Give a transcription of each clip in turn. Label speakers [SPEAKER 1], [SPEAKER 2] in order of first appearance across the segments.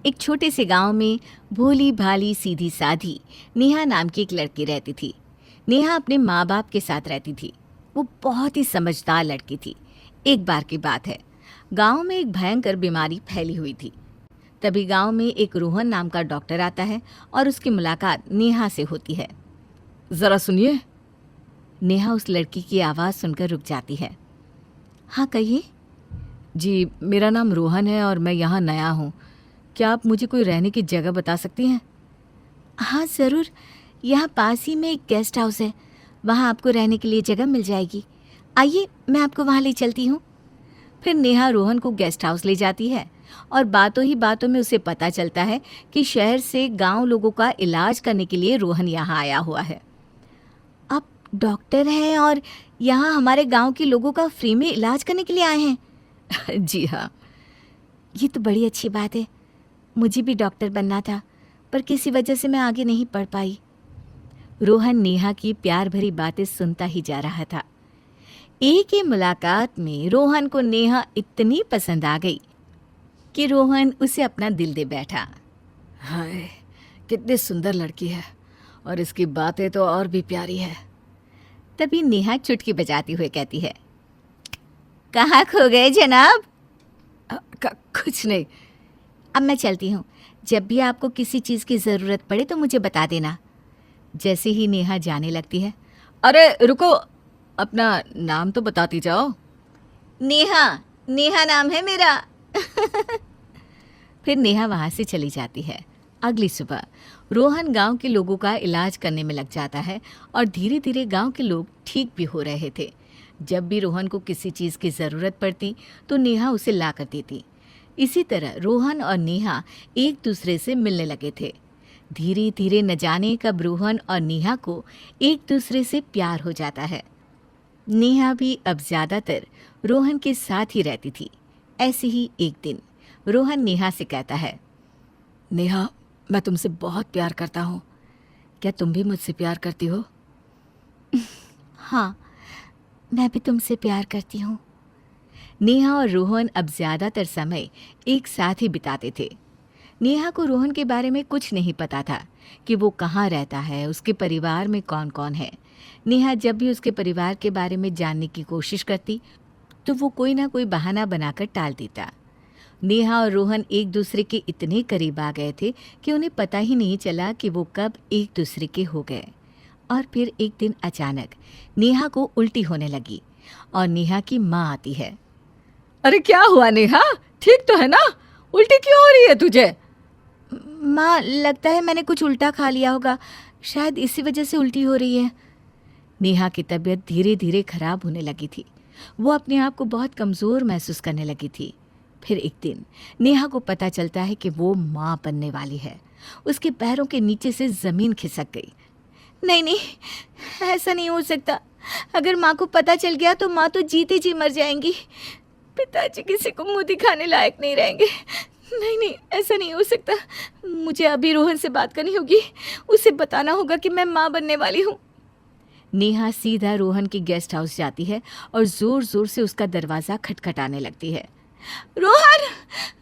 [SPEAKER 1] एक छोटे से गांव में भोली भाली सीधी साधी नेहा नाम की एक लड़की रहती थी। नेहा अपने माँ बाप के साथ रहती थी। वो बहुत ही समझदार लड़की थी। एक बार की बात है, गांव में एक भयंकर बीमारी फैली हुई थी। तभी गांव में एक रोहन नाम का डॉक्टर आता है और उसकी मुलाकात नेहा से होती है।
[SPEAKER 2] जरा सुनिए।
[SPEAKER 1] नेहा उस लड़की की आवाज़ सुनकर रुक जाती है। हाँ कहिए।
[SPEAKER 2] जी, मेरा नाम रोहन है और मैं यहाँ नया हूँ। क्या आप मुझे कोई रहने की जगह बता सकती हैं?
[SPEAKER 1] हाँ ज़रूर, यहाँ पास ही में एक गेस्ट हाउस है, वहाँ आपको रहने के लिए जगह मिल जाएगी। आइए मैं आपको वहाँ ले चलती हूँ। फिर नेहा रोहन को गेस्ट हाउस ले जाती है और बातों ही बातों में उसे पता चलता है कि शहर से गांव लोगों का इलाज करने के लिए रोहन यहाँ आया हुआ है। आप डॉक्टर हैं और यहाँ हमारे गांव के लोगों का फ्री में इलाज करने के लिए आए हैं?
[SPEAKER 2] जी हाँ।
[SPEAKER 1] ये तो बड़ी अच्छी बात है। मुझे भी डॉक्टर बनना था, पर किसी वजह से मैं आगे नहीं पढ़ पाई। रोहन नेहा की प्यार भरी बातें सुनता ही जा रहा था। एक ही मुलाकात में रोहन को नेहा इतनी पसंद आ गई कि रोहन उसे अपना दिल दे बैठा।
[SPEAKER 2] हाय, कितनी सुंदर लड़की है और इसकी बातें तो और भी प्यारी है।
[SPEAKER 1] तभी नेहा चुटकी बजाती हुए कहती है, कहाँ खो गए जनाब?
[SPEAKER 2] कुछ नहीं।
[SPEAKER 1] अब मैं चलती हूँ। जब भी आपको किसी चीज़ की ज़रूरत पड़े तो मुझे बता देना। जैसे ही नेहा जाने लगती है,
[SPEAKER 2] अरे रुको, अपना नाम तो बताती जाओ।
[SPEAKER 1] नेहा, नेहा नाम है मेरा। फिर नेहा वहाँ से चली जाती है। अगली सुबह रोहन गांव के लोगों का इलाज करने में लग जाता है और धीरे धीरे गांव के लोग ठीक भी हो रहे थे। जब भी रोहन को किसी चीज़ की ज़रूरत पड़ती तो नेहा उसे ला कर देती। इसी तरह रोहन और नेहा एक दूसरे से मिलने लगे थे। धीरे धीरे न जाने कब रोहन और नेहा को एक दूसरे से प्यार हो जाता है। नेहा भी अब ज़्यादातर रोहन के साथ ही रहती थी। ऐसे ही एक दिन रोहन नेहा से कहता है,
[SPEAKER 2] नेहा, मैं तुमसे बहुत प्यार करता हूँ। क्या तुम भी मुझसे प्यार करती हो?
[SPEAKER 1] हाँ, मैं भी तुमसे प्यार करती हूँ। नेहा और रोहन अब ज़्यादातर समय एक साथ ही बिताते थे। नेहा को रोहन के बारे में कुछ नहीं पता था कि वो कहाँ रहता है, उसके परिवार में कौन कौन है। नेहा जब भी उसके परिवार के बारे में जानने की कोशिश करती तो वो कोई ना कोई बहाना बनाकर टाल देता। नेहा और रोहन एक दूसरे के इतने करीब आ गए थे कि उन्हें पता ही नहीं चला कि वो कब एक दूसरे के हो गए। और फिर एक दिन अचानक नेहा को उल्टी होने लगी और नेहा की माँ आती है।
[SPEAKER 2] अरे क्या हुआ नेहा, ठीक तो है ना? उल्टी क्यों हो रही है तुझे?
[SPEAKER 1] माँ, लगता है मैंने कुछ उल्टा खा लिया होगा, शायद इसी वजह से उल्टी हो रही है। नेहा की तबीयत धीरे धीरे खराब होने लगी थी। वो अपने आप को बहुत कमज़ोर महसूस करने लगी थी। फिर एक दिन नेहा को पता चलता है कि वो माँ बनने वाली है। उसके पैरों के नीचे से ज़मीन खिसक गई। नहीं नहीं, ऐसा नहीं हो सकता। अगर माँ को पता चल गया तो माँ तो जीते जी मर जाएंगी। पिताजी किसी को मुँह दिखाने लायक नहीं रहेंगे। नहीं नहीं, ऐसा नहीं हो सकता। मुझे अभी रोहन से बात करनी होगी। उसे बताना होगा कि मैं माँ बनने वाली हूँ। नेहा सीधा रोहन के गेस्ट हाउस जाती है और ज़ोर ज़ोर से उसका दरवाज़ा खटखटाने लगती है। रोहन,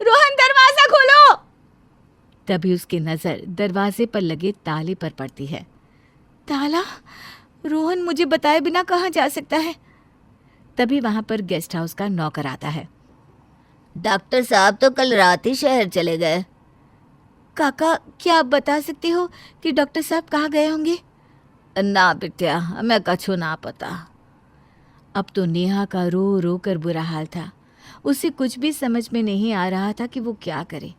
[SPEAKER 1] रोहन, दरवाज़ा खोलो। तभी उसकी नज़र दरवाजे पर लगे ताले पर पड़ती है। ताला? रोहन मुझे बताए बिना कहाँ जा सकता है? तभी वहाँ पर गेस्ट हाउस का नौकर आता है।
[SPEAKER 3] डॉक्टर साहब तो कल रात ही शहर चले गए।
[SPEAKER 1] काका, क्या आप बता सकते हो कि डॉक्टर साहब कहाँ गए होंगे?
[SPEAKER 3] ना बिटिया, हमें कछु ना पता।
[SPEAKER 1] अब तो नेहा का रो रो कर बुरा हाल था। उसे कुछ भी समझ में नहीं आ रहा था कि वो क्या करे।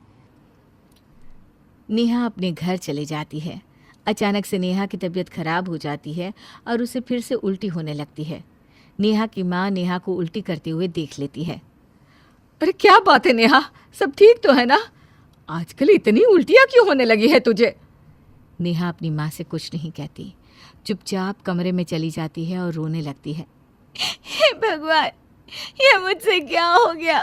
[SPEAKER 1] नेहा अपने घर चले जाती है। अचानक से नेहा की तबीयत खराब हो जाती है और उसे फिर से उल्टी होने लगती है। नेहा की माँ नेहा को उल्टी करते हुए देख लेती है।
[SPEAKER 2] अरे क्या बात है नेहा, सब ठीक तो है ना? आजकल इतनी उल्टियाँ क्यों होने लगी है तुझे?
[SPEAKER 1] नेहा अपनी माँ से कुछ नहीं कहती, चुपचाप कमरे में चली जाती है और रोने लगती है। हे भगवान, ये मुझसे क्या हो गया?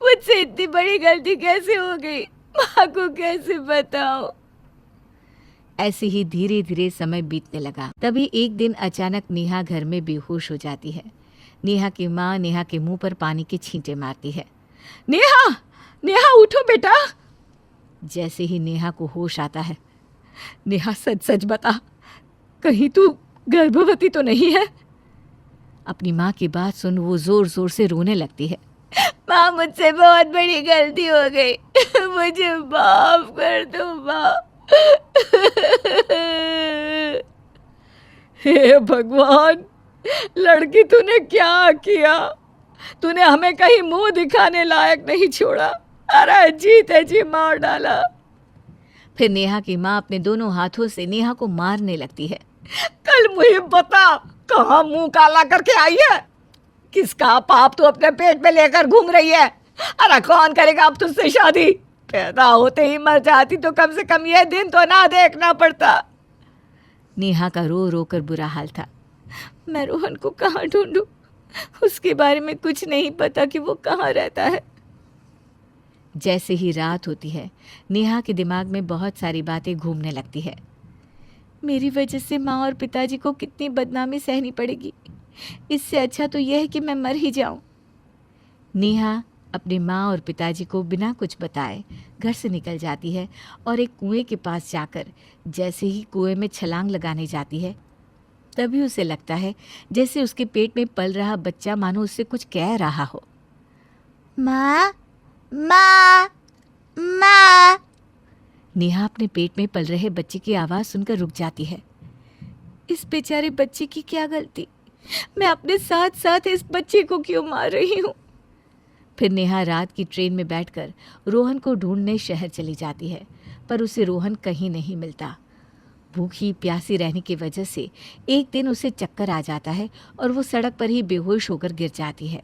[SPEAKER 1] मुझसे इतनी बड़ी गलती कैसे हो गई? माँ को कैसे बताऊं? ऐसे ही धीरे धीरे समय बीतने लगा। तभी एक दिन अचानक नेहा घर में बेहोश हो जाती है। नेहा की माँ नेहा के मुंह पर पानी के छींटे मारती है।
[SPEAKER 2] नेहा, नेहा उठो बेटा। जैसे ही नेहा को होश आता है, नेहा सच सच बता, कहीं तू गर्भवती तो नहीं है? अपनी माँ की बात सुन वो जोर जोर से रोने लगती है।
[SPEAKER 1] माँ, मुझसे बहुत बड़ी गलती हो गई, मुझे माफ कर दो माँ।
[SPEAKER 2] हे भगवान, लड़की तूने क्या किया? तूने हमें कहीं मुंह दिखाने लायक नहीं छोड़ा। अरे जीते जी मार डाला। फिर नेहा की माँ अपने दोनों हाथों से नेहा को मारने लगती है। कल मुझे बता, कहाँ मुंह काला करके आई है? किसका पाप तू अपने पेट में लेकर घूम रही है? अरे कौन करेगा अब तुझसे शादी? पैदा होते ही मर जाती तो कम से कम ये दिन तो ना देखना पड़ता। नेहा का रो रो कर बुरा हाल था। मैं रोहन को कहाँ ढूंढूं? उसके बारे में कुछ नहीं पता कि वो कहाँ रहता है। जैसे ही रात होती है, नेहा के दिमाग में बहुत सारी बातें घूमने लगती है। मेरी वजह से माँ और पिताजी को कितनी बदनामी सहनी पड़ेगी। इससे अच्छा तो यह है कि मैं मर ही जाऊं। नेहा अपनी माँ और पिताजी को बिना कुछ बताए घर से निकल जाती है और एक कुएं के पास जाकर जैसे ही कुएं में छलांग लगाने जाती है, तभी उसे लगता है जैसे उसके पेट में पल रहा बच्चा मानो उससे कुछ कह रहा हो।
[SPEAKER 3] माँ, माँ, माँ।
[SPEAKER 2] नेहा अपने पेट में पल रहे बच्चे की आवाज़ सुनकर रुक जाती है। इस बेचारे बच्चे की क्या गलती? मैं अपने साथ साथ इस बच्चे को क्यों मार रही हूँ? फिर नेहा रात की ट्रेन में बैठकर रोहन को ढूंढने शहर चली जाती है, पर उसे रोहन कहीं नहीं मिलता। भूखी प्यासी रहने की वजह से एक दिन उसे चक्कर आ जाता है और वो सड़क पर ही बेहोश होकर गिर जाती है।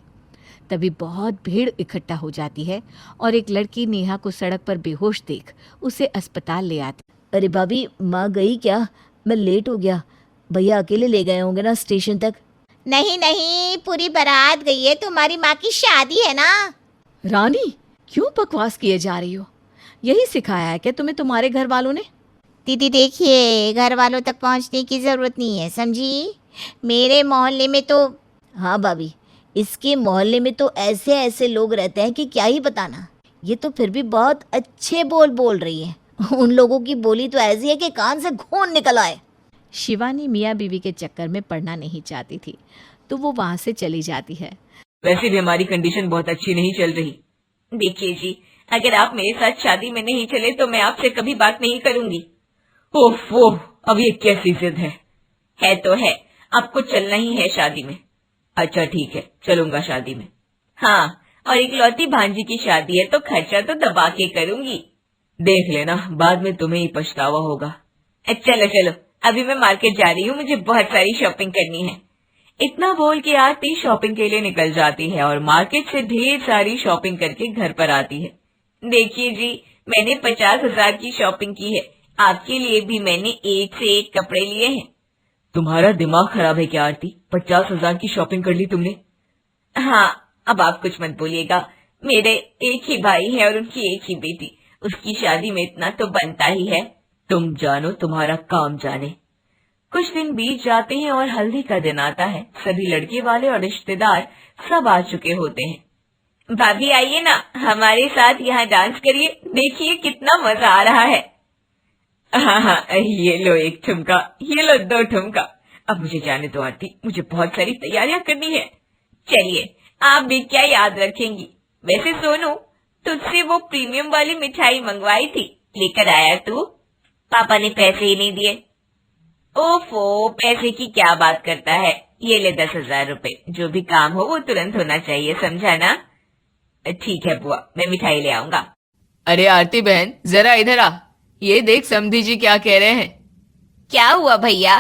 [SPEAKER 2] तभी बहुत भीड़ इकट्ठा हो जाती है और एक लड़की नेहा को सड़क पर बेहोश देख उसे अस्पताल ले आती।
[SPEAKER 3] अरे भाभी, माँ गई क्या? मैं लेट हो गया। भैया अकेले ले गए होंगे ना स्टेशन तक। नहीं नहीं, पूरी बारात गई है, तुम्हारी माँ की शादी है ना।
[SPEAKER 2] रानी, क्यों बकवास किए जा रही हो? यही सिखाया है क्या तुम्हें तुम्हारे घर वालों ने?
[SPEAKER 3] दीदी देखिए, घर वालों तक पहुँचने की ज़रूरत नहीं है, समझी? मेरे मोहल्ले में तो, हाँ भाभी, इसके मोहल्ले में तो ऐसे ऐसे लोग रहते हैं कि क्या ही बताना। ये तो फिर भी बहुत अच्छे बोल रही है। उन लोगों की बोली तो ऐसी है कि कान से खून निकल आए।
[SPEAKER 2] शिवानी मियाँ बीवी के चक्कर में पड़ना नहीं चाहती थी, तो वो वहाँ से चली जाती है।
[SPEAKER 4] वैसे भी हमारी कंडीशन बहुत अच्छी नहीं चल रही। देखिए जी, अगर आप मेरे साथ शादी में नहीं चले तो मैं आपसे कभी बात नहीं करूंगी। ओफ ओह, अब ये कैसी जिद है तो है, आपको चलना ही है शादी में। अच्छा ठीक है, चलूंगा शादी में। हाँ, और इकलौती भांजी की शादी है तो खर्चा तो दबा के करूंगी। देख लेना, बाद में तुम्हें ही पछतावा होगा। चलो चलो, अभी मैं मार्केट जा रही हूँ, मुझे बहुत सारी शॉपिंग करनी है। इतना बोल के आरती शॉपिंग के लिए निकल जाती है और मार्केट से ढेर सारी शॉपिंग करके घर पर आती है। देखिए जी, मैंने 50,000 की शॉपिंग की है। आपके लिए भी मैंने एक से एक कपड़े लिए हैं। तुम्हारा दिमाग खराब है क्या आरती? 50,000 की शॉपिंग कर ली तुमने? हाँ, अब आप कुछ मत बोलिएगा। मेरे एक ही भाई है और उनकी एक ही बेटी, उसकी शादी में इतना तो बनता ही है। तुम जानो, तुम्हारा काम जाने। कुछ दिन बीत जाते हैं और हल्दी का दिन आता है। सभी लड़के वाले और रिश्तेदार सब आ चुके होते हैं। भाभी आइए ना, हमारे साथ यहाँ डांस करिए, देखिए कितना मजा आ रहा है। हाँ हाँ, ये लो एक ठुमका, ये लो 2 ठुमका। अब मुझे जाने दो आरती, मुझे बहुत सारी तैयारियां करनी है। चलिए, आप भी क्या याद रखेंगी। वैसे सोनू, तुझसे वो प्रीमियम वाली मिठाई मंगवाई थी, लेकर आया तू? पापा ने पैसे ही नहीं दिए। ओफो, पैसे की क्या बात करता है। ये ले 10,000 रुपए, जो भी काम हो वो तुरंत होना चाहिए, समझा ना? ठीक है बुआ, मैं मिठाई ले आऊंगा।
[SPEAKER 5] अरे आरती बहन, जरा इधर आ। ये देख समधी जी क्या कह रहे हैं।
[SPEAKER 3] क्या हुआ भैया?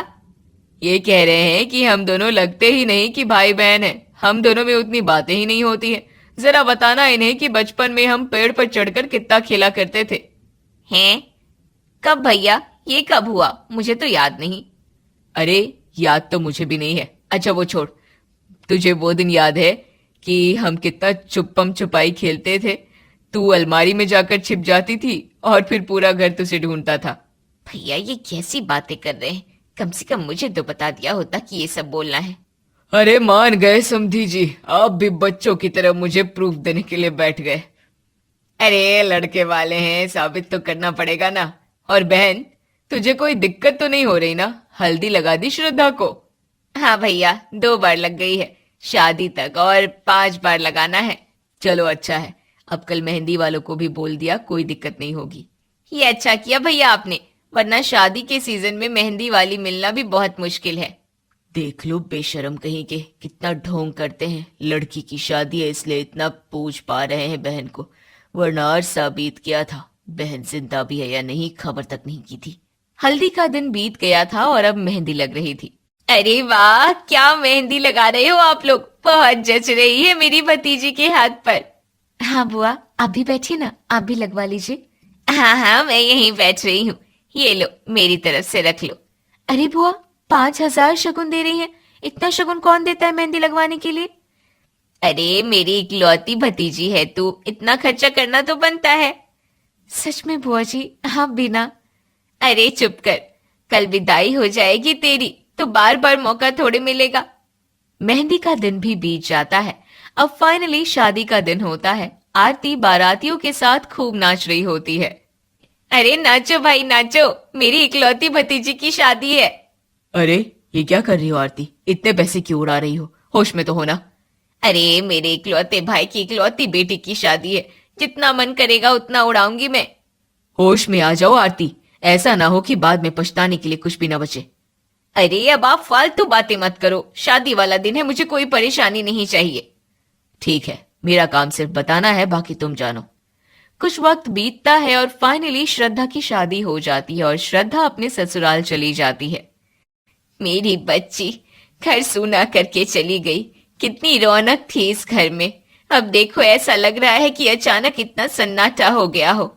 [SPEAKER 5] ये कह रहे हैं कि हम दोनों लगते ही नहीं कि भाई बहन हैं। हम दोनों में उतनी बातें ही नहीं होती हैं। जरा बताना इन्हें कि बचपन में हम पेड़ पर चढ़कर कितना खेला करते थे।
[SPEAKER 3] हैं? कब भैया? ये कब हुआ? मुझे तो याद नहीं।
[SPEAKER 5] अरे याद तो मुझे भी नहीं है। अच्छा वो छोड़, तुझे वो दिन याद है कि हम कितना छुपम छुपाई खेलते थे? तू अलमारी में जाकर छिप जाती थी और फिर पूरा घर तुझे ढूंढता था।
[SPEAKER 3] भैया ये कैसी बातें कर रहे हैं? कम से कम मुझे तो बता दिया होता कि ये सब बोलना है।
[SPEAKER 5] अरे मान गए समधी जी, आप भी बच्चों की तरह मुझे प्रूफ देने के लिए बैठ गए। अरे लड़के वाले हैं, साबित तो करना पड़ेगा ना। और बहन, तुझे कोई दिक्कत तो नहीं हो रही ना? हल्दी लगा दी श्रद्धा को? हाँ भैया, 2 बार लग गई है शादी तक, और 5 बार लगाना है। चलो अच्छा है, अब कल मेहंदी वालों को भी बोल दिया, कोई दिक्कत नहीं होगी। ये अच्छा किया भैया आपने, वरना शादी के सीजन में मेहंदी वाली मिलना भी बहुत मुश्किल है। देख लो बेशरम कहीं के, कितना ढोंग करते हैं। लड़की की शादी है इसलिए इतना पूछ पा रहे हैं बहन को, वरना अरसा बीत गया था। बहन जिंदा भी है या नहीं खबर तक नहीं की थी। हल्दी का दिन बीत गया था और अब मेहंदी लग रही थी। अरे वाह, क्या मेहंदी लगा रहे हो आप लोग, बहुत जच रही है मेरी भतीजी के हाथ पर। हाँ बुआ, आप भी बैठिए ना, आप भी लगवा लीजिए। हाँ हाँ, मैं यहीं बैठ रही हूँ, ये लो मेरी तरफ से रख लो। अरे बुआ, 5,000 शगुन दे रही हैं, इतना शगुन कौन देता है मेहंदी लगवाने के लिए? अरे मेरी इकलौती भतीजी है तू, इतना खर्चा करना तो बनता है। सच में बुआ जी, आप भी ना। अरे चुप कर, कल विदाई हो जाएगी तेरी तो बार बार मौका थोड़े मिलेगा। मेहंदी का दिन भी बीत जाता है। अब फाइनली शादी का दिन होता है। आरती बारातियों के साथ खूब नाच रही होती है। अरे नाचो भाई नाचो, मेरी इकलौती भतीजी की शादी है। अरे ये क्या कर रही हो आरती, इतने पैसे क्यों उड़ा रही हो, होश में तो होना। अरे मेरे इकलौते भाई की इकलौती बेटी की शादी है, जितना मन करेगा उतना उड़ाऊंगी मैं। होश में आ जाओ आरती, ऐसा ना हो कि बाद में पछताने के लिए कुछ भी ना बचे। अरे अब आप फालतू बातें मत करो, शादी वाला दिन है, मुझे कोई परेशानी नहीं चाहिए। ठीक है, मेरा काम सिर्फ बताना है, बाकी तुम जानो। कुछ वक्त बीतता है और फाइनली श्रद्धा की शादी हो जाती है और श्रद्धा अपने ससुराल चली जाती है। मेरी बच्ची घर सूना करके चली गई, कितनी रौनक थी इस घर में, अब देखो ऐसा लग रहा है कि अचानक इतना सन्नाटा हो गया हो।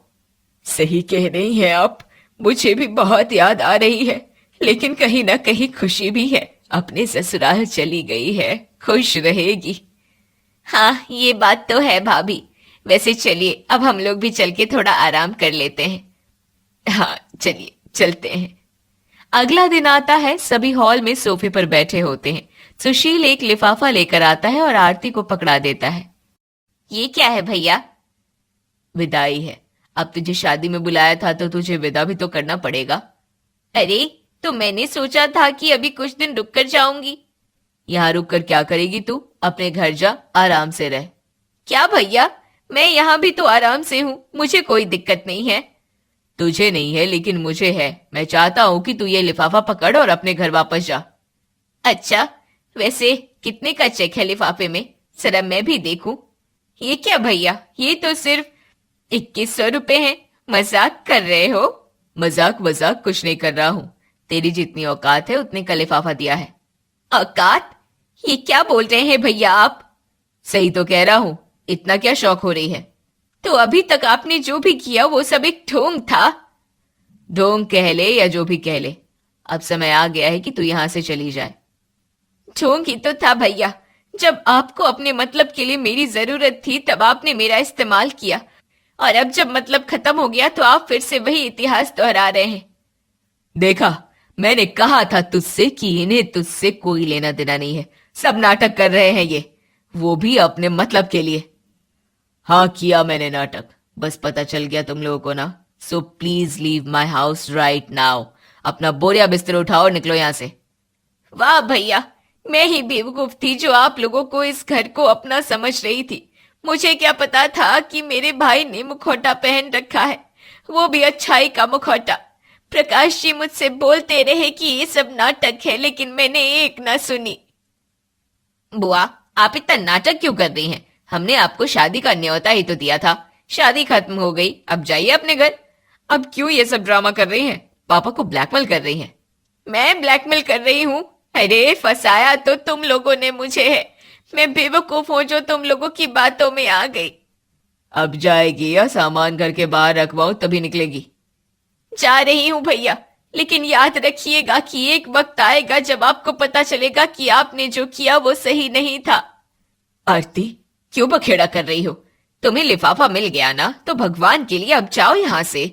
[SPEAKER 5] सही कह रही हैं आप, मुझे भी बहुत याद आ रही है, लेकिन कहीं ना कहीं खुशी भी है, अपने ससुराल चली गई है, खुश रहेगी। हाँ ये बात तो है भाभी, वैसे चलिए अब हम लोग भी चल के थोड़ा आराम कर लेते हैं। हाँ चलिए चलते हैं। अगला दिन आता है, सभी हॉल में सोफे पर बैठे होते हैं। सुशील एक लिफाफा लेकर आता है और आरती को पकड़ा देता है। ये क्या है भैया? विदाई है, अब तुझे शादी में बुलाया था तो तुझे विदा भी तो करना पड़ेगा। अरे तो मैंने सोचा था कि अभी कुछ दिन रुक कर जाऊंगी। यहाँ रुक कर क्या करेगी तू, अपने घर जा, आराम से रह। क्या भैया, मैं यहाँ भी तो आराम से हूँ, मुझे कोई दिक्कत नहीं है। तुझे नहीं है लेकिन मुझे है, मैं चाहता हूँ कि तू ये लिफाफा पकड़ और अपने घर वापस जा। अच्छा, वैसे कितने का चेक है लिफाफे में, जरा मैं भी देखूं। ये क्या भैया, ये तो सिर्फ 2100 रुपए हैं, मजाक कर रहे हो? मजाक वजाक कुछ नहीं कर रहा हूँ, तेरी जितनी औकात है उतने का लिफाफा दिया है। औकात? ये क्या बोल रहे हैं भैया आप? सही तो कह रहा हूँ, इतना क्या शौक हो रही है? तो अभी तक आपने जो भी किया वो सब एक ढोंग था। ढोंग कह ले या जो भी कह ले, अब समय आ गया है कि तू यहां से चली जाए। ढोंग ही तो था भैया, जब आपको अपने मतलब के लिए मेरी जरूरत थी तब आपने मेरा इस्तेमाल किया, और अब जब मतलब खत्म हो गया तो आप फिर से वही इतिहास दोहरा रहे हैं। देखा, मैंने कहा था तुझसे कि इन्हें तुझसे कोई लेना देना नहीं है, सब नाटक कर रहे हैं ये, वो भी अपने मतलब के लिए। हाँ किया मैंने नाटक, बस पता चल गया तुम लोगों को ना, so please leave my house right now. अपना बोरिया बिस्तर उठाओ और निकलो यहां से। वाह भैया, मैं ही बेवकूफ थी जो आप लोगों को इस घर को अपना समझ रही थी। मुझे क्या पता था कि मेरे भाई ने मुखौटा पहन रखा है, वो भी अच्छाई का मुखौटा। प्रकाश जी मुझसे बोलते रहे कि ये सब नाटक है, लेकिन मैंने एक ना सुनी। बुआ, आप इतना नाटक क्यों कर रही हैं? हमने आपको शादी का न्योता ही तो दिया था, शादी खत्म हो गई, अब जाइए अपने घर। अब क्यों ये सब ड्रामा कर रही हैं? पापा को ब्लैकमेल कर रही हैं? मैं ब्लैकमेल कर रही हूँ? अरे फंसाया तो तुम लोगों ने मुझे है, मैं बेवकूफ हूँ जो तुम लोगों की बातों में आ गई। अब जाएगी या सामान घर के बाहर रखवाऊं तभी निकलेगी? जा रही हूँ भैया, लेकिन याद रखिएगा कि एक वक्त आएगा जब आपको पता चलेगा कि आपने जो किया वो सही नहीं था। आरती, क्यों बखेड़ा कर रही हो? तुम्हें लिफाफा मिल गया ना, तो भगवान के लिए अब जाओ यहाँ से,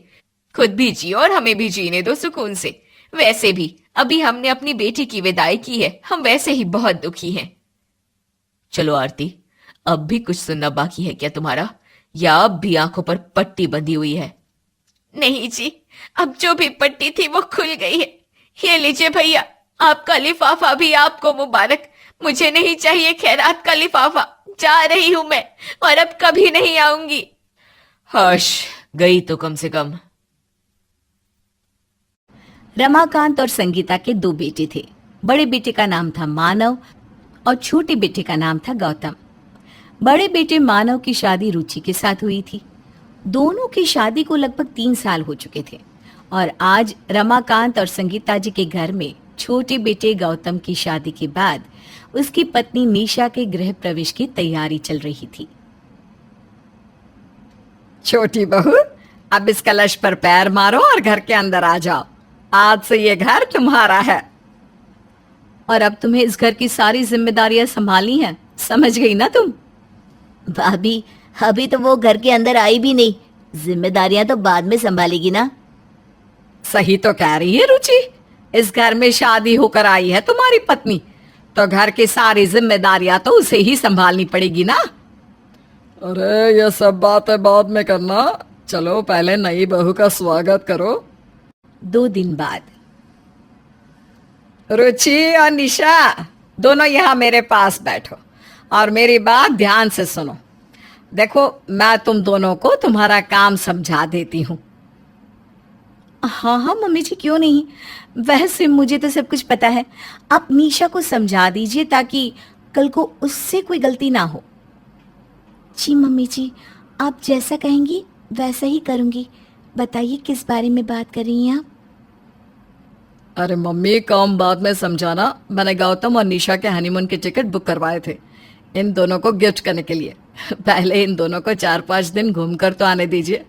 [SPEAKER 5] खुद भी जियो और हमें भी जीने दो सुकून से। वैसे भी अभी हमने अपनी बेटी की विदाई की है, हम वैसे ही बहुत दुखी हैं। चलो आरती, अब भी कुछ सुनना बाकी है क्या तुम्हारा? या अब भी आंखों पर पट्टी बंधी हुई है?
[SPEAKER 4] नहीं जी, अब जो भी पट्टी थी वो खुल गई है। ये लीजिए भैया, आपका लिफाफा भी आपको मुबारक। मुझे नहीं चाहिए खैरात का लिफाफा। जा रही हूं मैं, और अब कभी नहीं आऊंगी।
[SPEAKER 5] हश, गई तो कम से कम।
[SPEAKER 1] रमाकांत और संगीता के 2 बेटे थे। बड़े बेटे का नाम था मानव और छोटे बेटे का नाम था गौतम। बड़े बेटे मानव की शादी रुचि के साथ हुई थी। दोनों की शादी को लगभग 3 साल हो चुके थे और आज रमाकांत और संगीता जी के घर में छोटे बेटे गौतम की शादी के बाद उसकी पत्नी निशा के गृह प्रवेश की तैयारी चल रही थी।
[SPEAKER 2] छोटी बहू, अब इस कलश पर पैर मारो और घर के अंदर आ जाओ। आज से ये घर तुम्हारा है।
[SPEAKER 1] और अब तुम्हें इस घर की सारी जिम्मेदारियां संभालनी है, समझ गई ना तुम?
[SPEAKER 3] भाभी, अभी तो वो घर के अंदर आई भी नहीं, जिम्मेदारियां तो बाद में संभालेगी ना।
[SPEAKER 2] सही तो कह रही है रुचि। इस घर में शादी होकर आई है तुम्हारी पत्नी, तो घर की सारी जिम्मेदारियां तो उसे ही संभालनी पड़ेगी ना। अरे ये सब बातें बाद में करना, चलो पहले नई बहू का स्वागत करो।
[SPEAKER 1] 2 दिन बाद
[SPEAKER 2] रुचि और निशा, दोनों यहाँ मेरे पास बैठो और मेरी बात ध्यान से सुनो। देखो, मैं तुम दोनों को तुम्हारा काम समझा देती हूँ।
[SPEAKER 1] हाँ हाँ मम्मी जी, क्यों नहीं। वैसे मुझे तो सब कुछ पता है। आप निशा को समझा दीजिए ताकि कल को उससे कोई गलती ना हो। जी मम्मी जी, आप जैसा कहेंगी वैसा ही करूंगी। बताइए किस बारे में बात कर रही हैं आप?
[SPEAKER 2] अरे मम्मी, काम बाद में समझाना। मैंने गौतम और निशा के हनीमून के टिकट बुक करवाए थे इन दोनों को गिफ्ट करने के लिए। पहले इन दोनों को 4-5 दिन घूमकर तो आने दीजिए,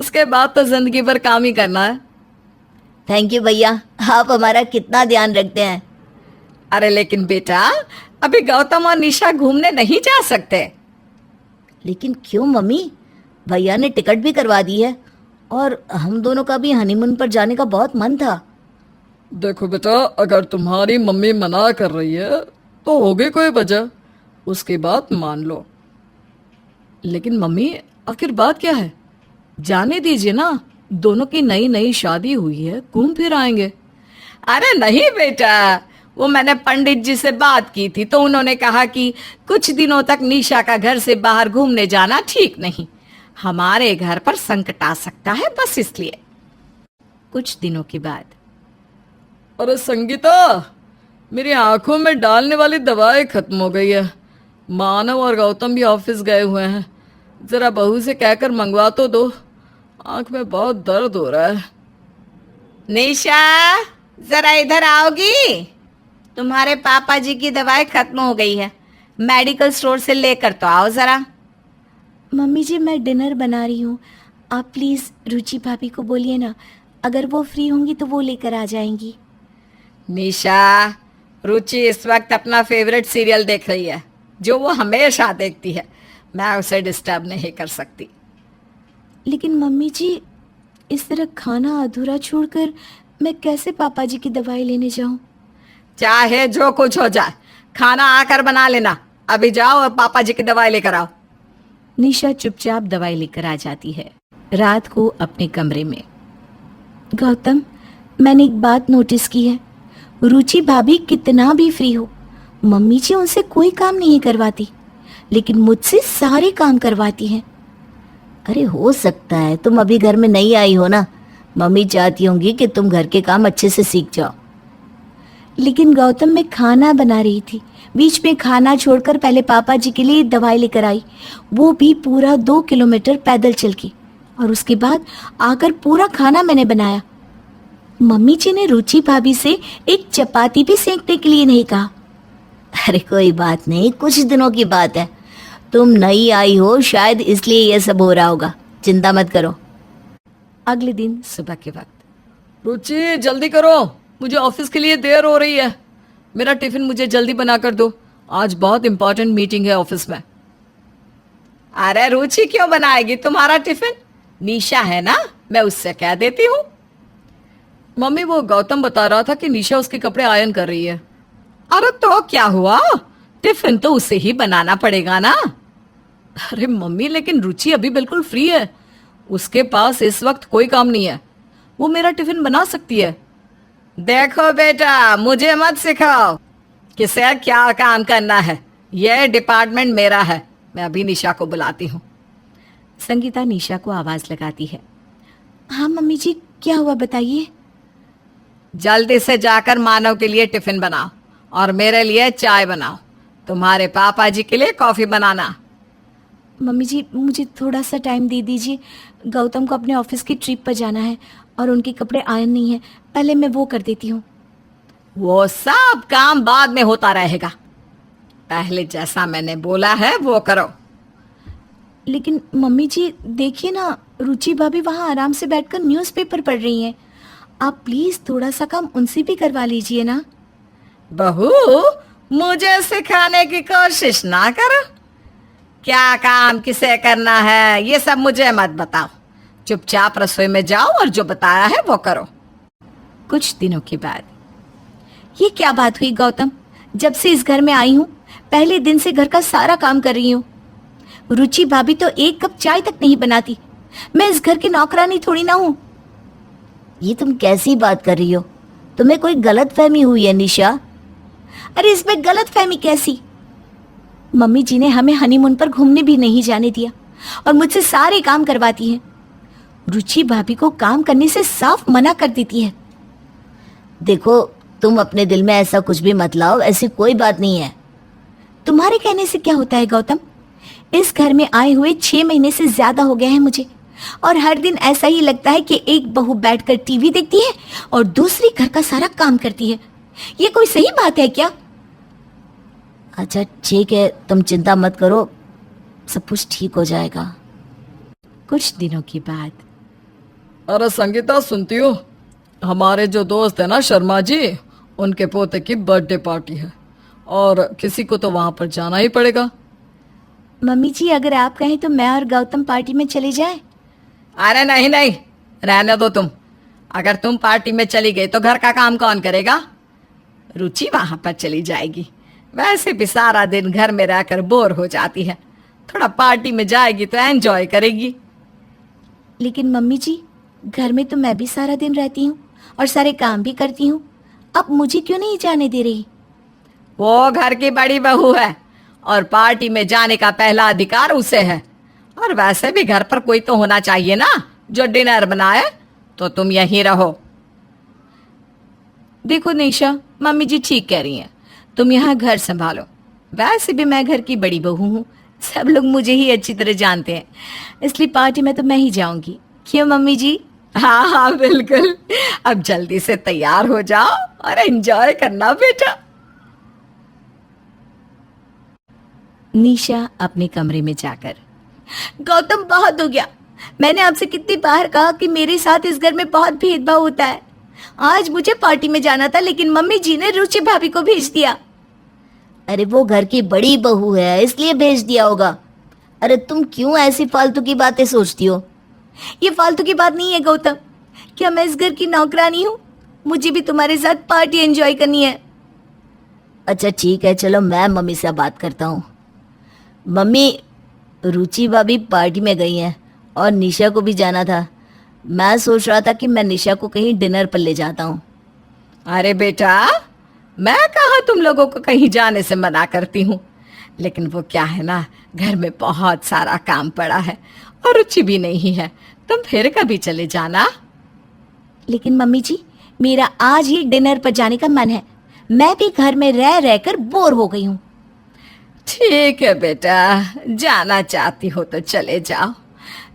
[SPEAKER 2] उसके बाद तो जिंदगी भर काम ही करना है।
[SPEAKER 3] थैंक यू भैया, आप हमारा कितना ध्यान रखते हैं।
[SPEAKER 2] अरे लेकिन बेटा, अभी गौतम और निशा घूमने नहीं जा सकते।
[SPEAKER 3] लेकिन क्यों मम्मी? भैया ने टिकट भी करवा दी है और हम दोनों का भी हनीमून पर जाने का बहुत मन था।
[SPEAKER 2] देखो बेटा, अगर तुम्हारी मम्मी मना कर रही है तो होगी कोई वजह, उसकी बात मान लो। लेकिन मम्मी, आखिर बात क्या है? जाने दीजिए ना, दोनों की नई नई शादी हुई है, घूम फिर आएंगे। अरे नहीं बेटा, वो मैंने पंडित जी से बात की थी तो उन्होंने कहा कि कुछ दिनों तक निशा का घर से बाहर घूमने जाना ठीक नहीं, हमारे घर पर संकट आ सकता है, बस इसलिए।
[SPEAKER 1] कुछ दिनों के बाद
[SPEAKER 2] अरे संगीता, मेरी आंखों में डालने वाली दवाई खत्म हो गई है। मानव और गौतम भी ऑफिस गए हुए हैं, जरा बहू से कहकर मंगवा तो दो, आंख में बहुत दर्द हो रहा है। निशा, जरा इधर आओगी? तुम्हारे पापा जी की दवाई खत्म हो गई है, मेडिकल स्टोर से लेकर तो आओ जरा।
[SPEAKER 1] मम्मी जी, मैं डिनर बना रही हूँ, आप प्लीज रुचि भाभी को बोलिए ना, अगर वो फ्री होंगी तो वो लेकर आ जाएंगी।
[SPEAKER 2] निशा, रुचि इस वक्त अपना फेवरेट सीरियल देख रही है जो वो हमेशा देखती है, मैं उसे डिस्टर्ब नहीं कर सकती।
[SPEAKER 1] लेकिन मम्मी जी, इस तरह खाना अधूरा छोड़कर मैं कैसे पापा जी की दवाई लेने जाऊं?
[SPEAKER 2] चाहे जो कुछ हो जाए, खाना आकर बना लेना। अभी जाओ और पापा जी की दवाई लेकर आओ।
[SPEAKER 1] निशा चुपचाप दवाई लेकर आ जाती है। रात को अपने कमरे में, गौतम, मैंने एक बात नोटिस की है, रुचि भाभी कितना भी फ्री हो, मम्मी जी उनसे कोई काम नहीं करवाती, लेकिन मुझसे सारे काम करवाती हैं।
[SPEAKER 3] अरे हो सकता है तुम अभी घर में नहीं आई हो ना, मम्मी चाहती होंगी कि तुम घर के काम अच्छे से सीख जाओ।
[SPEAKER 1] लेकिन गौतम, मैं खाना बना रही थी, बीच में खाना छोड़कर पहले पापा जी के लिए दवाई लेकर आई, वो भी पूरा 2 किलोमीटर पैदल चल के, और उसके बाद आकर पूरा खाना मैंने बनाया। मम्मी जी ने रुचि भाभी से एक चपाती भी सेंकने के लिए नहीं कहा।
[SPEAKER 3] अरे कोई बात नहीं, कुछ दिनों की बात है, तुम नई आई हो, शायद इसलिए ये सब हो रहा होगा, चिंता मत करो।
[SPEAKER 1] अगले दिन सुबह के वक्त,
[SPEAKER 2] रुचि जल्दी करो, मुझे ऑफिस के लिए देर हो रही है, मेरा टिफिन मुझे जल्दी बना कर दो, आज बहुत इंपॉर्टेंट मीटिंग है ऑफिस में। अरे रुचि क्यों बनाएगी तुम्हारा टिफिन? निशा है ना, मैं उससे कह देती हूँ। मम्मी, वो गौतम बता रहा था कि निशा उसके कपड़े आयरन कर रही है। अरे तो क्या हुआ, टिफिन तो उसे ही बनाना पड़ेगा ना। अरे मम्मी, लेकिन रुचि अभी बिल्कुल फ्री है, उसके पास इस वक्त कोई काम नहीं है, वो मेरा टिफिन बना सकती है। देखो बेटा, मुझे मत सिखाओ किसे क्या काम करना है, यह डिपार्टमेंट मेरा है। मैं अभी निशा को बुलाती हूँ।
[SPEAKER 1] संगीता निशा को आवाज लगाती है। हाँ मम्मी जी, क्या हुआ बताइए।
[SPEAKER 2] जल्दी से जाकर मानव के लिए टिफिन बनाओ और मेरे लिए चाय बनाओ। तुम्हारे पापा जी के लिए कॉफी बनाना।
[SPEAKER 1] मम्मी जी, मुझे थोड़ा सा टाइम दे दीजिए, गौतम को अपने ऑफिस की ट्रिप पर जाना है और उनके कपड़े आयरन नहीं है, पहले मैं वो कर देती हूँ।
[SPEAKER 2] वो सब काम बाद में होता रहेगा, पहले जैसा मैंने बोला है वो करो।
[SPEAKER 1] लेकिन मम्मी जी देखिए ना, रुचि भाभी वहाँ आराम से बैठकर न्यूज़पेपर पढ़ रही हैं, आप प्लीज़ थोड़ा सा काम उनसे भी करवा लीजिए ना।
[SPEAKER 2] बहू, मुझे सिखाने की कोशिश ना करो। क्या काम किसे करना है ये सब मुझे मत बताओ, चुपचाप रसोई में जाओ और जो बताया है वो करो।
[SPEAKER 1] कुछ दिनों के बाद। ये क्या बात हुई गौतम, जब से इस घर में आई हूँ पहले दिन से घर का सारा काम कर रही हूँ। रुचि भाभी तो एक कप चाय तक नहीं बनाती, मैं इस घर की नौकरानी थोड़ी ना हूँ।
[SPEAKER 3] ये तुम कैसी बात कर रही हो? तुम्हें कोई गलत फहमी हुई है निशा?
[SPEAKER 1] अरे इसमें गलत फहमी कैसी? मम्मी जी ने हमें हनीमून पर घूमने भी नहीं जाने दिया और मुझसे सारे काम करवाती है। रुचि भाभी को काम करने से साफ मना कर देती है।
[SPEAKER 3] देखो, तुम अपने दिल में ऐसा कुछ भी मत लाओ, ऐसी कोई बात नहीं है।
[SPEAKER 1] तुम्हारे कहने से क्या होता है गौतम? इस घर में आए हुए 6 महीने से ज्यादा हो गए हैं मुझे, और हर दिन ऐसा ही लगता है कि एक बहू बैठकर टीवी देखती है और दूसरी घर का सारा काम करती है। ये कोई सही बात है क्या?
[SPEAKER 3] अच्छा ठीक है, तुम चिंता मत करो, सब कुछ ठीक हो जाएगा।
[SPEAKER 1] कुछ दिनों के बाद।
[SPEAKER 2] अरे संगीता, सुनती हो? हमारे जो दोस्त है ना शर्मा जी, उनके पोते की बर्थडे पार्टी है और किसी को तो वहां पर जाना ही पड़ेगा।
[SPEAKER 1] मम्मी जी अगर आप कहें तो मैं और गौतम पार्टी में चले जाएं।
[SPEAKER 2] अरे नहीं नहीं, रहने दो तुम। अगर तुम पार्टी में चली गई तो घर का काम कौन करेगा? रुचि वहां पर चली जाएगी, वैसे भी सारा दिन घर में रहकर बोर हो जाती है, थोड़ा पार्टी में जाएगी तो एंजॉय करेगी।
[SPEAKER 1] लेकिन मम्मी जी, घर में तो मैं भी सारा दिन रहती हूँ और सारे काम भी करती हूँ, अब मुझे क्यों नहीं जाने दे रही?
[SPEAKER 2] वो घर की बड़ी बहू है और पार्टी में जाने का पहला अधिकार उसे है। और वैसे भी घर पर कोई तो होना चाहिए ना जो डिनर बनाए, तो तुम यहीं रहो।
[SPEAKER 1] देखो निशा, मम्मी जी ठीक कह रही हैं, तुम यहाँ घर संभालो। वैसे भी मैं घर की बड़ी बहू हूँ, सब लोग मुझे ही अच्छी तरह जानते हैं, इसलिए पार्टी में तो मैं ही जाऊंगी। क्यों मम्मी जी?
[SPEAKER 2] हाँ हाँ बिल्कुल, अब जल्दी से तैयार हो जाओ और एंजॉय करना बेटा।
[SPEAKER 1] निशा अपने कमरे में जाकर, गौतम बहुत हो गया, मैंने आपसे कितनी बार कहा कि मेरे साथ इस घर में बहुत भेदभाव होता है। आज मुझे पार्टी में जाना था लेकिन मम्मी जी ने रुचि भाभी को भेज दिया।
[SPEAKER 3] अरे वो घर की बड़ी बहू है इसलिए भेज दिया होगा। अरे तुम क्यों ऐसी फालतू की बातें सोचती हो?
[SPEAKER 1] ये फालतू की बात नहीं है गौतम, क्या मैं इस घर की नौकरानी हूँ? मुझे भी तुम्हारे साथ पार्टी एंजॉय करनी है।
[SPEAKER 3] अच्छा ठीक है, चलो मैं मम्मी से बात करता हूँ। मम्मी, रुचि भाभी पार्टी में गई हैं और निशा को भी जाना था। मैं सोच रहा था कि मैं निशा को कहीं डिनर पर ले जाता हूँ।
[SPEAKER 2] अरे बेटा, मैं कहाँ तुम लोगों को कहीं जाने से मना करती हूँ, लेकिन वो क्या है ना, घर में बहुत सारा काम पड़ा है और रुचि भी नहीं है, तुम फिर कभी चले जाना।
[SPEAKER 1] लेकिन मम्मी जी, मेरा आज ही डिनर पर जाने का मन है, मैं भी घर में रह रहकर बोर हो गई हूँ।
[SPEAKER 2] ठीक है बेटा, जाना चाहती हो तो चले जाओ,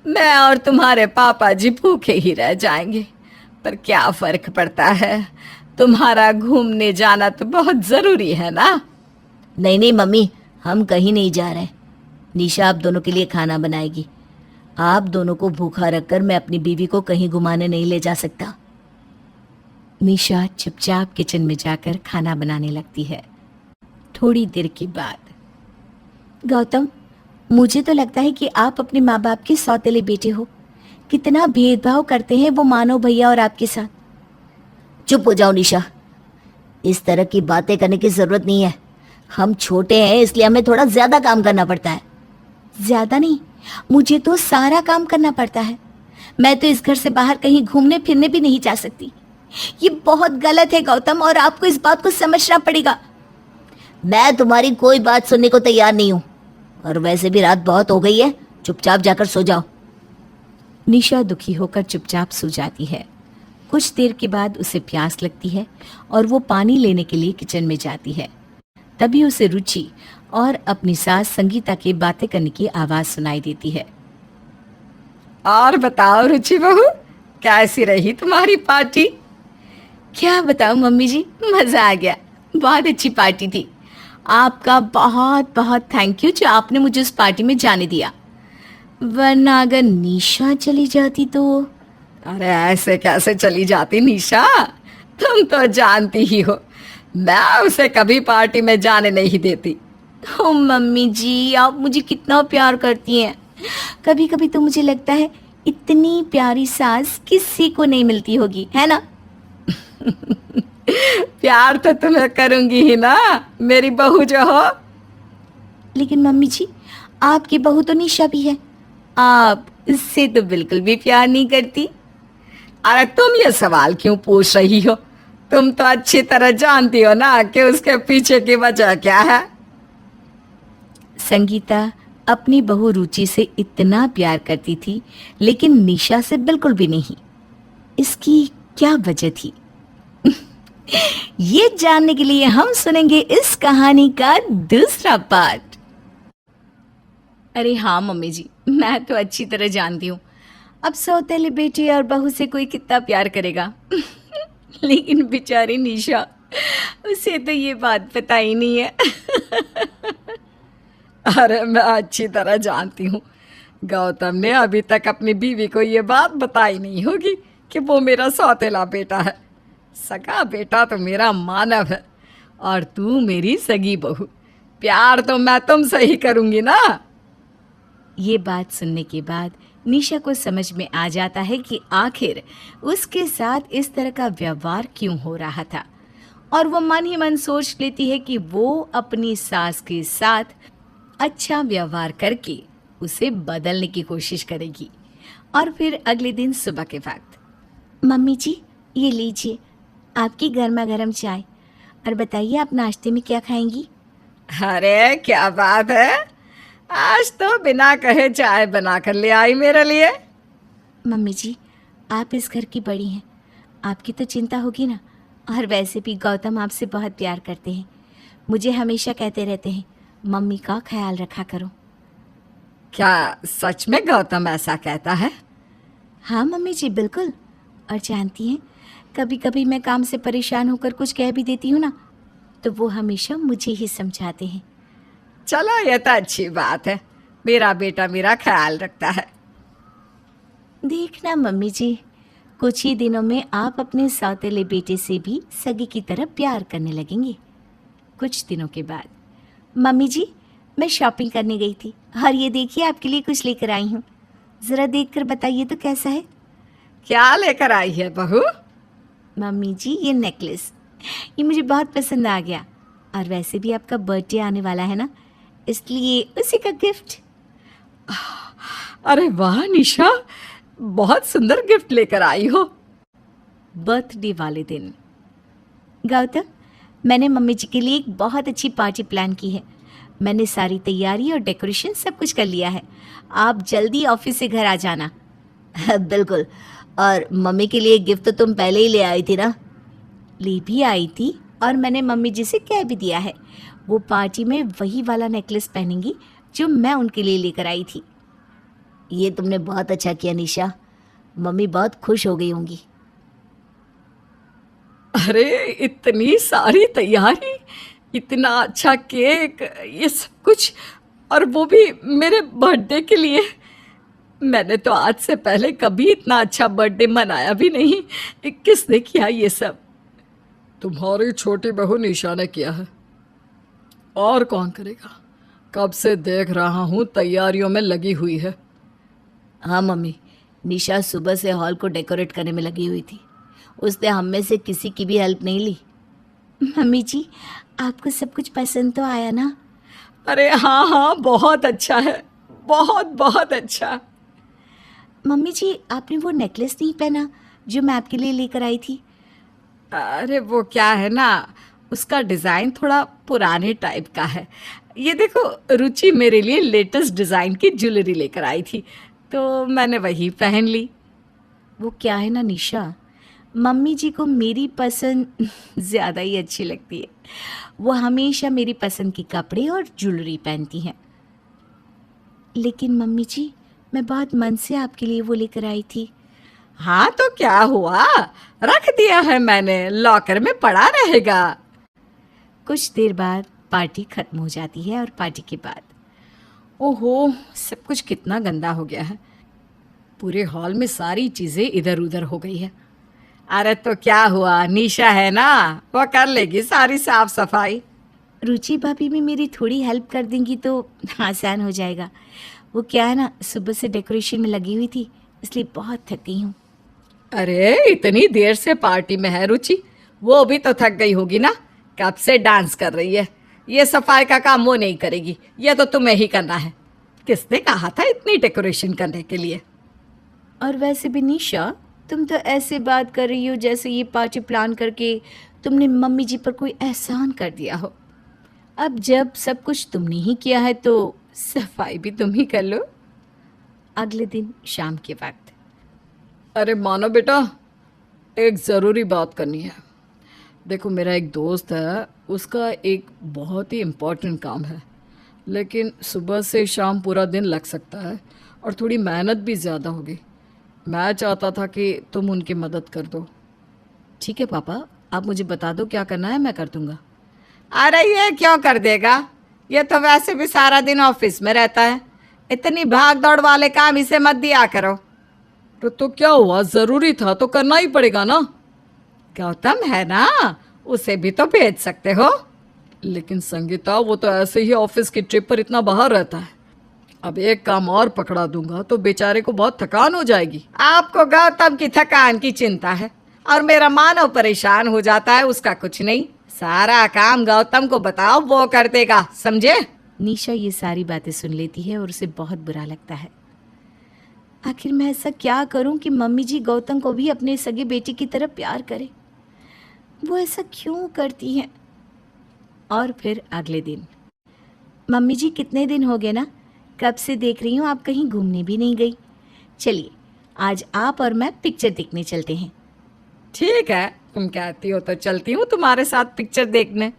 [SPEAKER 2] मैं और तुम्हारे पापा जी भूखे ही रह जाएंगे, पर क्या फर्क पड़ता है, तुम्हारा घूमने जाना तो बहुत जरूरी है ना।
[SPEAKER 3] नहीं नहीं मम्मी, हम कहीं नहीं जा रहे। निशा आप दोनों के लिए खाना बनाएगी। आप दोनों को भूखा रखकर मैं अपनी बीवी को कहीं घुमाने नहीं ले जा सकता।
[SPEAKER 1] निशा चुपचाप किचन में जाकर खाना बनाने लगती है। थोड़ी देर के बाद, गौतम, मुझे तो लगता है कि आप अपने माँ बाप के सौतेले बेटे हो। कितना भेदभाव करते हैं वो मानव भैया और आपके साथ।
[SPEAKER 3] चुप हो जाओ निशा, इस तरह की बातें करने की जरूरत नहीं है। हम छोटे हैं इसलिए हमें थोड़ा ज्यादा काम करना पड़ता है।
[SPEAKER 1] ज़्यादा नहीं, मुझे तो सारा काम करना पड़ता है। मैं तो इस घर से बाहर कहीं घूमने फिरने भी नहीं जा सकती। ये बहुत गलत है गौतम, और आपको इस बात को समझना पड़ेगा।
[SPEAKER 3] मैं तुम्हारी कोई बात सुनने को तैयार नहीं हूँ, और वैसे भी रात बहुत हो गई है, चुपचाप जाकर सो जाओ।
[SPEAKER 1] निशा दुखी होकर चुपचाप सो जाती है। कुछ देर के बाद उसे प्यास लगती है और वो पानी लेने के लिए किचन में जाती है। तभी उसे रुचि और अपनी सास संगीता की बातें करने की आवाज सुनाई देती है।
[SPEAKER 2] और बताओ रुचि बहू, कैसी रही तुम्हारी पार्टी?
[SPEAKER 1] क्या बताऊं मम्मी जी, मजा आ गया। बहुत अच्छी पार्टी थी। आपका बहुत बहुत थैंक यू जो आपने मुझे उस पार्टी में जाने दिया, वरना अगर निशा चली जाती तो।
[SPEAKER 2] अरे ऐसे कैसे चली जाती निशा, तुम तो जानती ही हो मैं उसे कभी पार्टी में जाने नहीं देती।
[SPEAKER 1] ओ मम्मी जी, आप मुझे कितना प्यार करती हैं। कभी कभी तो मुझे लगता है इतनी प्यारी सास किसी को नहीं मिलती होगी, है ना?
[SPEAKER 2] प्यार तो तुम्हें करूंगी ही ना, मेरी बहू जो हो।
[SPEAKER 1] लेकिन मम्मी जी, आपकी बहू तो निशा भी है, आप उससे तो बिल्कुल भी प्यार नहीं करती।
[SPEAKER 2] अरे तुम ये सवाल क्यों पूछ रही हो? तुम तो अच्छी तरह जानती हो ना कि उसके पीछे की वजह क्या है।
[SPEAKER 1] संगीता अपनी बहू रुचि से इतना प्यार करती थी, लेकिन निशा से बिल्कुल भी नहीं। इसकी क्या वजह थी? ये जानने के लिए हम सुनेंगे इस कहानी का दूसरा पार्ट। अरे हाँ मम्मी जी, मैं तो अच्छी तरह जानती हूँ अब सौतेले बेटे और बहू से कोई कितना प्यार करेगा। लेकिन बेचारी निशा, उसे तो ये बात पता ही नहीं है।
[SPEAKER 2] अरे मैं अच्छी तरह जानती हूँ, गौतम ने अभी तक अपनी बीवी को ये बात बताई नहीं होगी कि वो मेरा सौतेला बेटा है। सगा बेटा तो मेरा मानव है और तू मेरी सगी बहू। प्यार तो मैं तुमसे ही करूंगी ना।
[SPEAKER 1] ये बात सुनने के बाद निशा को समझ में आ जाता है कि आखिर उसके साथ इस तरह का व्यवहार क्यों हो रहा था, और वो मन ही मन सोच लेती है कि वो अपनी सास के साथ अच्छा व्यवहार करके उसे बदलने की कोशिश करेगी। और फिर अगले दिन सुबह के वक्त, मम्मी जी ये लीजिए आपकी गर्मा गर्म चाय, और बताइए आप नाश्ते में क्या खाएंगी?
[SPEAKER 2] अरे क्या बात है, आज तो बिना कहे चाय बना कर ले आई मेरे लिए।
[SPEAKER 1] मम्मी जी, आप इस घर की बड़ी हैं, आपकी तो चिंता होगी ना। और वैसे भी गौतम आपसे बहुत प्यार करते हैं, मुझे हमेशा कहते रहते हैं मम्मी का ख्याल रखा करो।
[SPEAKER 2] क्या सच में गौतम ऐसा कहता है?
[SPEAKER 1] हाँ मम्मी जी बिल्कुल। और जानती हैं, कभी कभी मैं काम से परेशान होकर कुछ कह भी देती हूँ ना, तो वो हमेशा मुझे ही समझाते हैं।
[SPEAKER 2] चलो ये तो अच्छी बात है, मेरा बेटा मेरा ख्याल रखता है।
[SPEAKER 1] देखना मम्मी जी, कुछ ही दिनों में आप अपने सौतेले बेटे से भी सगी की तरह प्यार करने लगेंगे। कुछ दिनों के बाद, मम्मी जी मैं शॉपिंग करने गई थी, और ये देखिए आपके लिए कुछ लेकर आई हूँ। ज़रा देखकर बताइए तो कैसा है?
[SPEAKER 2] क्या लेकर आई है बहू?
[SPEAKER 1] मम्मी जी ये नेकलेस, ये मुझे बहुत पसंद आ गया, और वैसे भी आपका बर्थडे आने वाला है ना, इसलिए उसी का गिफ्ट।
[SPEAKER 2] अरे वाह निशा, बहुत सुंदर गिफ्ट लेकर आई हो।
[SPEAKER 1] बर्थडे वाले दिन, गौतम मैंने मम्मी जी के लिए एक बहुत अच्छी पार्टी प्लान की है। मैंने सारी तैयारी और डेकोरेशन सब कुछ कर लिया है। आप जल्दी ऑफिस से घर आ जाना।
[SPEAKER 3] बिल्कुल। और मम्मी के लिए गिफ्ट तो तुम पहले ही ले आई थी ना?
[SPEAKER 1] ले भी आई थी, और मैंने मम्मी जी से कह भी दिया है वो पार्टी में वही वाला नेकलेस पहनेंगी जो मैं उनके लिए लेकर आई थी।
[SPEAKER 3] ये तुमने बहुत अच्छा किया निशा, मम्मी बहुत खुश हो गई होंगी।
[SPEAKER 2] अरे इतनी सारी तैयारी, इतना अच्छा केक, ये सब कुछ, और वो भी मेरे बर्थडे के लिए। मैंने तो आज से पहले कभी इतना अच्छा बर्थडे मनाया भी नहीं। किसने किया ये सब? तुम्हारी छोटी बहू निशा ने किया है, और कौन करेगा? कब से देख रहा हूँ तैयारियों में लगी हुई है।
[SPEAKER 3] हाँ मम्मी, निशा सुबह से हॉल को डेकोरेट करने में लगी हुई थी, उसने हम में से किसी की भी हेल्प नहीं ली।
[SPEAKER 1] मम्मी जी आपको सब कुछ पसंद तो आया ना?
[SPEAKER 2] अरे हाँ हाँ, बहुत अच्छा है, बहुत बहुत अच्छा।
[SPEAKER 1] मम्मी जी, आपने वो नेकलेस नहीं पहना जो मैं आपके लिए लेकर आई थी?
[SPEAKER 2] अरे वो क्या है ना, उसका डिज़ाइन थोड़ा पुराने टाइप का है। ये देखो, रुचि मेरे लिए लेटेस्ट डिज़ाइन की ज्वेलरी लेकर आई थी, तो मैंने वही पहन ली।
[SPEAKER 1] वो क्या है ना निशा, मम्मी जी को मेरी पसंद ज़्यादा ही अच्छी लगती है। वो हमेशा मेरी पसंद के कपड़े और ज्वेलरी पहनती हैं। लेकिन मम्मी जी, मैं बहुत मन से आपके लिए वो लेकर आई थी।
[SPEAKER 2] हाँ तो क्या हुआ, रख दिया है मैंने, लॉकर में पड़ा रहेगा।
[SPEAKER 1] कुछ देर बाद पार्टी खत्म हो जाती है और पार्टी के बाद
[SPEAKER 2] ओहो, सब कुछ कितना गंदा हो गया है। पूरे हॉल में सारी चीजें इधर उधर हो गई है। अरे तो क्या हुआ, निशा है ना, वो कर लेगी सारी साफ सफाई।
[SPEAKER 1] रुचि भाभी भी मेरी थोड़ी हेल्प कर देंगी तो आसान हो जाएगा। वो क्या है ना, सुबह से डेकोरेशन में लगी हुई थी, इसलिए बहुत थक गई हूँ।
[SPEAKER 2] अरे इतनी देर से पार्टी में है रुचि, वो भी तो थक गई होगी ना, कब से डांस कर रही है। ये सफाई का काम वो नहीं करेगी, ये तो तुम्हें ही करना है। किसने कहा था इतनी डेकोरेशन करने के लिए?
[SPEAKER 1] और वैसे भी निशा, तुम तो ऐसे बात कर रही हो जैसे ये पार्टी प्लान करके तुमने मम्मी जी पर कोई एहसान कर दिया हो। अब जब सब कुछ तुमने ही किया है तो सफाई भी तुम ही कर लो। अगले दिन शाम के वक्त
[SPEAKER 2] अरे मानो बेटा, एक ज़रूरी बात करनी है। देखो मेरा एक दोस्त है, उसका एक बहुत ही इम्पोर्टेंट काम है, लेकिन सुबह से शाम पूरा दिन लग सकता है और थोड़ी मेहनत भी ज़्यादा होगी। मैं चाहता था कि तुम उनकी मदद कर दो।
[SPEAKER 1] ठीक है पापा, आप मुझे बता दो क्या करना है, मैं कर दूंगा।
[SPEAKER 2] अरे ये क्यों कर देगा, ये तो वैसे भी सारा दिन ऑफिस में रहता है। इतनी भाग दौड़ वाले काम इसे मत दिया करो। तो क्या हुआ, ज़रूरी था तो करना ही पड़ेगा ना। गौतम है ना, उसे भी तो भेज सकते हो। लेकिन संगीता, वो तो ऐसे ही ऑफिस की ट्रिप पर इतना बाहर रहता है। अब एक काम और पकड़ा दूंगा तो बेचारे को बहुत थकान हो जाएगी। आपको गौतम की थकान की चिंता है और मेरा मानव परेशान हो जाता है, उसका कुछ नहीं। सारा काम गौतम को बताओ, वो कर देगा, समझे?
[SPEAKER 1] निशा ये सारी बातें सुन लेती है और उसे बहुत बुरा लगता है। आखिर मैं ऐसा क्या करूं कि मम्मी जी गौतम को भी अपने सगे बेटे की तरह प्यार करे? वो ऐसा क्यों करती हैं? और फिर अगले दिन, मम्मी जी कितने दिन हो गए ना, कब से देख रही हूँ आप कहीं घूमने भी नहीं गई। चलिए आज आप और मैं पिक्चर देखने चलते हैं।
[SPEAKER 2] ठीक है, तुम कहती हो तो चलती हूँ तुम्हारे साथ पिक्चर देखने।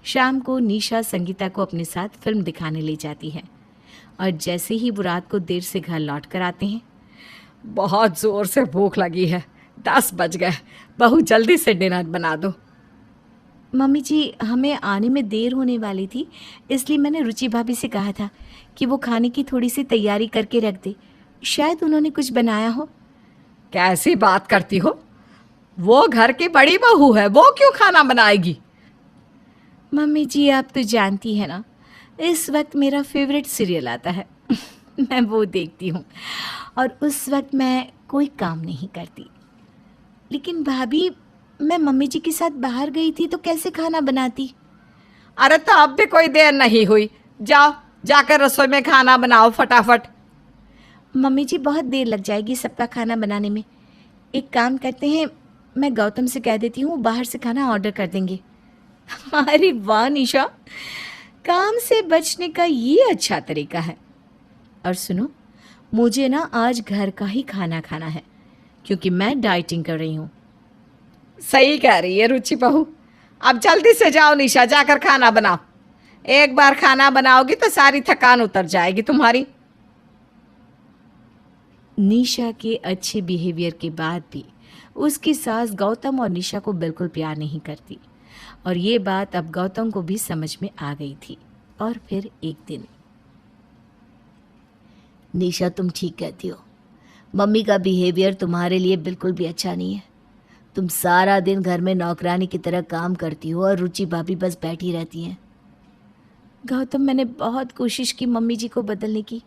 [SPEAKER 1] शाम को निशा संगीता को अपने साथ फिल्म दिखाने ले जाती है और जैसे ही वो रात को देर से घर लौट कर आते हैं,
[SPEAKER 2] बहुत जोर से भूख लगी है, 10 बज गए, बहू जल्दी से डिनर बना दो।
[SPEAKER 1] मम्मी जी हमें आने में देर होने वाली थी, इसलिए मैंने रुचि भाभी से कहा था कि वो खाने की थोड़ी सी तैयारी करके रख दे, शायद उन्होंने कुछ बनाया हो।
[SPEAKER 2] कैसी बात करती हो, वो घर की बड़ी बहू है, वो क्यों खाना बनाएगी?
[SPEAKER 1] मम्मी जी आप तो जानती हैं ना, इस वक्त मेरा फेवरेट सीरियल आता है मैं वो देखती हूँ और उस वक्त मैं कोई काम नहीं करती। लेकिन भाभी, मैं मम्मी जी के साथ बाहर गई थी तो कैसे खाना बनाती?
[SPEAKER 2] अरे तो अब भी कोई देर नहीं हुई, जाओ जाकर रसोई में खाना बनाओ फटाफट।
[SPEAKER 1] मम्मी जी बहुत देर लग जाएगी सबका खाना बनाने में। एक काम करते हैं, मैं गौतम से कह देती हूँ बाहर से खाना ऑर्डर कर देंगे। अरे वाह निशा, काम से बचने का ये अच्छा तरीका है। और सुनो, मुझे ना आज घर का ही खाना खाना है क्योंकि मैं डाइटिंग कर रही हूँ।
[SPEAKER 2] सही कह रही है रुचि बहू, अब जल्दी से जाओ निशा, जाकर खाना बनाओ। एक बार खाना बनाओगी तो सारी थकान उतर जाएगी तुम्हारी।
[SPEAKER 1] निशा के अच्छे बिहेवियर के बाद भी उसकी सास गौतम और निशा को बिल्कुल प्यार नहीं करती और ये बात अब गौतम को भी समझ में आ गई थी। और फिर एक दिन,
[SPEAKER 3] निशा तुम ठीक कहती हो, मम्मी का बिहेवियर तुम्हारे लिए बिल्कुल भी अच्छा नहीं है। तुम सारा दिन घर में नौकरानी की तरह काम करती हो और रुचि भाभी बस बैठी रहती हैं।
[SPEAKER 1] गौतम, मैंने बहुत कोशिश की मम्मी जी को बदलने की,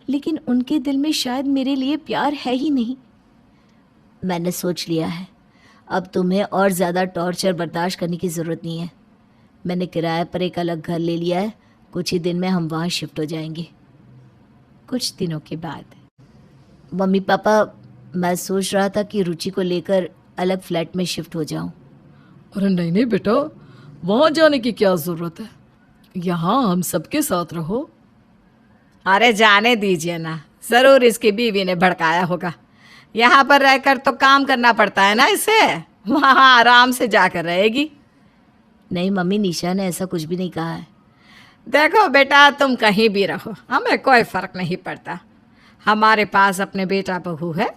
[SPEAKER 1] लेकिन उनके दिल में शायद मेरे लिए प्यार है ही नहीं।
[SPEAKER 3] मैंने सोच लिया है, अब तुम्हें और ज़्यादा टॉर्चर बर्दाश्त करने की ज़रूरत नहीं है। मैंने किराए पर एक अलग घर ले लिया है, कुछ ही दिन में हम वहाँ शिफ्ट हो जाएंगे।
[SPEAKER 1] कुछ दिनों के बाद।
[SPEAKER 3] मम्मी पापा, मैं सोच रहा था कि रुचि को लेकर अलग फ्लैट में शिफ्ट हो जाऊं।
[SPEAKER 2] अरे नहीं नहीं बेटा, वहां जाने की क्या जरूरत है, यहाँ हम सबके साथ रहो। अरे जाने दीजिए ना, जरूर इसकी बीवी ने भड़काया होगा। यहाँ पर रहकर तो काम करना पड़ता है ना इसे, वहाँ आराम से जाकर रहेगी।
[SPEAKER 3] नहीं मम्मी, निशा ने ऐसा कुछ भी नहीं कहा है।
[SPEAKER 2] देखो बेटा, तुम कहीं भी रहो, हमें कोई फर्क नहीं पड़ता। हमारे पास अपने बेटा बहू है,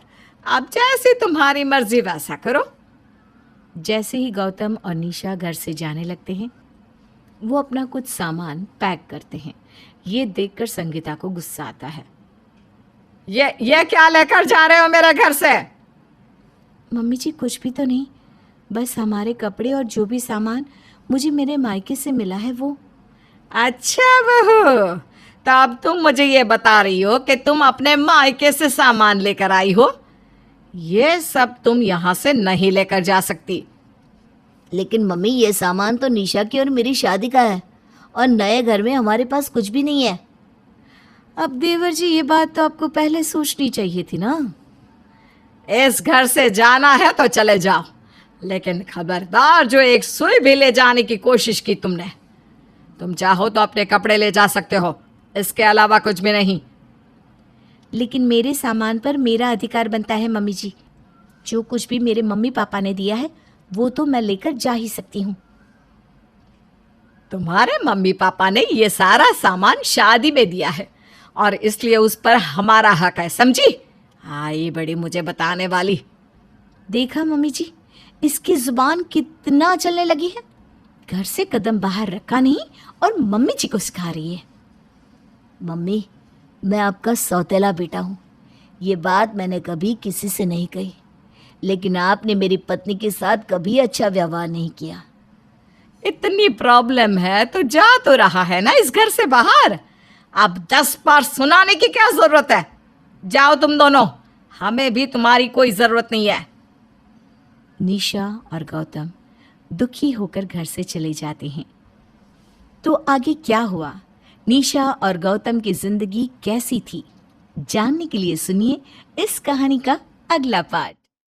[SPEAKER 2] अब जैसी तुम्हारी मर्जी वैसा करो।
[SPEAKER 1] जैसे ही गौतम और निशा घर से जाने लगते हैं, वो अपना कुछ सामान पैक करते हैं। ये देखकर संगीता को गुस्सा आता है।
[SPEAKER 2] ये क्या लेकर जा रहे हो मेरे घर से?
[SPEAKER 1] मम्मी जी कुछ भी तो नहीं, बस हमारे कपड़े और जो भी सामान मुझे मेरे मायके से मिला है वो।
[SPEAKER 2] अच्छा बहू, तो अब तुम मुझे ये बता रही हो कि तुम अपने मायके से सामान लेकर आई हो। ये सब तुम यहाँ से नहीं लेकर जा सकती।
[SPEAKER 3] लेकिन मम्मी, ये सामान तो निशा की और मेरी शादी का है, और नए घर में हमारे पास कुछ भी नहीं है।
[SPEAKER 1] अब देवर जी, ये बात तो आपको पहले सोचनी चाहिए थी ना।
[SPEAKER 2] इस घर से जाना है तो चले जाओ, लेकिन खबरदार जो एक सुई भी ले जाने की कोशिश की तुमने। तुम चाहो तो अपने कपड़े ले जा सकते हो, इसके अलावा कुछ भी नहीं।
[SPEAKER 1] लेकिन मेरे सामान पर मेरा अधिकार बनता है मम्मी जी। जो कुछ भी मेरे मम्मी पापा ने दिया है वो तो मैं लेकर जा ही सकती हूँ।
[SPEAKER 2] तुम्हारे मम्मी पापा ने ये सारा सामान शादी में दिया है और इसलिए उस पर हमारा हक है, समझी? हाँ, ये बड़ी मुझे बताने वाली।
[SPEAKER 1] देखा मम्मी जी, इसकी जुबान कितना चलने लगी है। घर से कदम बाहर रखा नहीं और मम्मी जी को सिखा रही है।
[SPEAKER 3] मम्मी, मैं आपका सौतेला बेटा हूँ, ये बात मैंने कभी किसी से नहीं कही, लेकिन आपने मेरी पत्नी के साथ कभी अच्छा व्यवहार नहीं किया।
[SPEAKER 2] इतनी प्रॉब्लम है तो जा तो रहा है ना इस घर से बाहर। अब 10 बार सुनाने की क्या जरूरत है? जाओ तुम दोनों, हमें भी तुम्हारी कोई जरूरत नहीं है।
[SPEAKER 1] निशा और गौतम दुखी होकर घर से चले जाते हैं। तो आगे क्या हुआ, निशा और गौतम की जिंदगी कैसी थी, जानने के लिए सुनिए इस कहानी का अगला पार्ट।